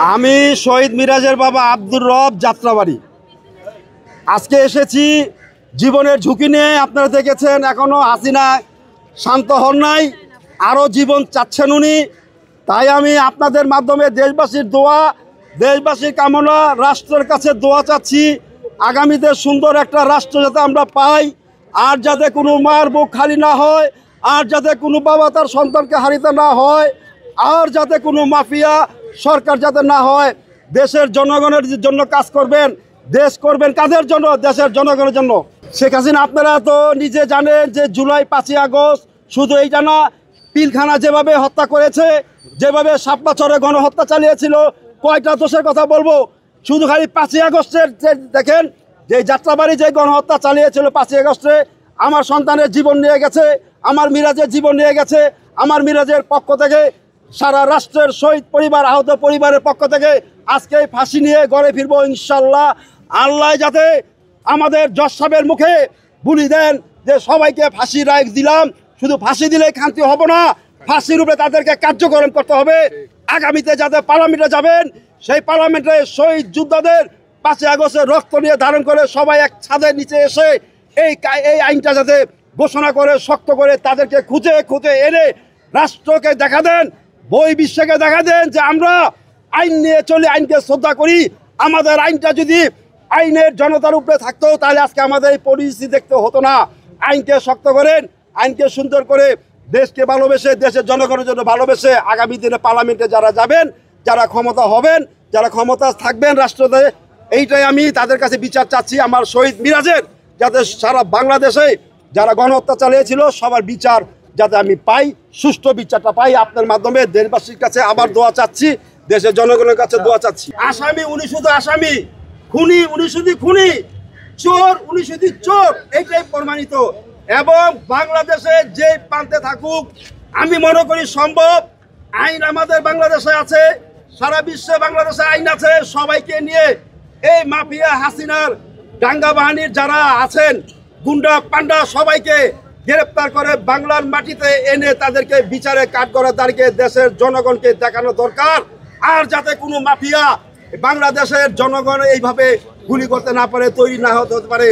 আমি শহীদ মিরাজের বাবা আব্দুর রব যাত্রাবাড়ি। আজকে এসেছি জীবনের ঝুঁকি নিয়ে। আপনারা দেখেছেন এখনও হাসিনা শান্ত হন নাই, আরও জীবন চাচ্ছেন উনি। তাই আমি আপনাদের মাধ্যমে দেশবাসীর দোয়া, দেশবাসীর কামনা, রাষ্ট্রের কাছে দোয়া চাচ্ছি আগামীতে সুন্দর একটা রাষ্ট্র যাতে আমরা পাই, আর যাতে কোনো মার বুক খালি না হয়, আর যাতে কোনো বাবা তার সন্তানকে হারিতে না হয়, আর যাতে কোনো মাফিয়া সরকার যাতে না হয়। দেশের জনগণের জন্য কাজ করবেন। দেশ করবেন কাদের জন্য? দেশের জনগণের জন্য। শেখ হাসিনা আপনারা তো নিজে জানেন যে জুলাই 5ই আগস্ট শুধু এইটা না, পিলখানা যেভাবে হত্যা করেছে, যেভাবে সাপমাচরে গণহত্যা চালিয়েছিল, কয়টা দোষের কথা বলবো। শুধু খালি 5ই আগস্টের দেখেন যে যাত্রাবাড়ি যে গণহত্যা চালিয়েছিল 5ই আগস্টে, আমার সন্তানের জীবন নিয়ে গেছে, আমার মিরাজের জীবন নিয়ে গেছে। আমার মিরাজের পক্ষ থেকে সারা রাষ্ট্রের শহীদ পরিবার, আহত পরিবারের পক্ষ থেকে আজকে ফাঁসি নিয়ে ঘরে ফিরবো ইনশাল্লাহ। আল্লাহ যাতে আমাদের জজ সাহেবের মুখে বলি দেন যে সবাইকে ফাঁসি রায় দিলাম। শুধু ফাঁসি দিলেই শান্তি হবে না, ফাঁসির উপরে তাদেরকে কার্যকরণ করতে হবে। আগামীতে যাতে পার্লামেন্টে যাবেন, সেই পার্লামেন্টে শহীদ যোদ্ধাদের 5ই আগস্টের রক্ত নিয়ে ধারণ করে সবাই এক ছাদের নিচে এসে এই আইনটা যাতে ঘোষণা করে, শক্ত করে তাদেরকে খুঁজে খুঁজে এনে রাষ্ট্রকে দেখা দেন, বই বিশ্বকে দেখা দেন যে আমরা আইন নিয়ে চলি, আইনকে শ্রদ্ধা করি। আমাদের আইনটা যদি আইনের জনতার উপরে থাকতো তাহলে আজকে আমাদের এই পরিস্থিতি দেখতে হতো না। আইনকে শক্ত করেন, আইনকে সুন্দর করে, দেশকে ভালোবেসে, দেশের জনগণের জন্য ভালোবেসে আগামী দিনে পার্লামেন্টে যারা যাবেন, যারা ক্ষমতা হবেন, যারা ক্ষমতা থাকবেন রাষ্ট্রতে, এইটাই আমি তাদের কাছে বিচার চাচ্ছি। আমার শহীদ মিরাজের যাতে সারা বাংলাদেশে যারা গণহত্যা চালিয়েছিল সবার বিচার যাতে আমি পাই, সুষ্ঠু বিচারটা পাই। আপনার মাধ্যমে দেশবাসীর কাছে আবার দোয়া চাচ্ছি, দেশের জনগণের কাছে দোয়া চাচ্ছি। আসামি উনি শুধু আসামি, খুনি উনি শুধু খুনি, চোর উনি শুধু চোর, এইটাই প্রমাণিত। এবং বাংলাদেশে যে প্রান্তে থাকুক, আমি মনে করি সম্ভব। আইন আমাদের বাংলাদেশে আছে, সারা বিশ্বে বাংলাদেশে আইন আছে। সবাইকে নিয়ে এই মাফিয়া হাসিনার দাঙ্গা বাহিনীর যারা আছেন, গুন্ডা পান্ডা, সবাইকে গ্রেপ্তার করে বাংলার মাটিতে এনে তাদেরকে বিচারে কাঠগড়াদারকে দেশের জনগণকে দেখানো দরকার। আর যাতে কোনো মাফিয়া বাংলাদেশের জনগণ এইভাবে গুলি করতে না পারে, তৈরি না হতে পারে।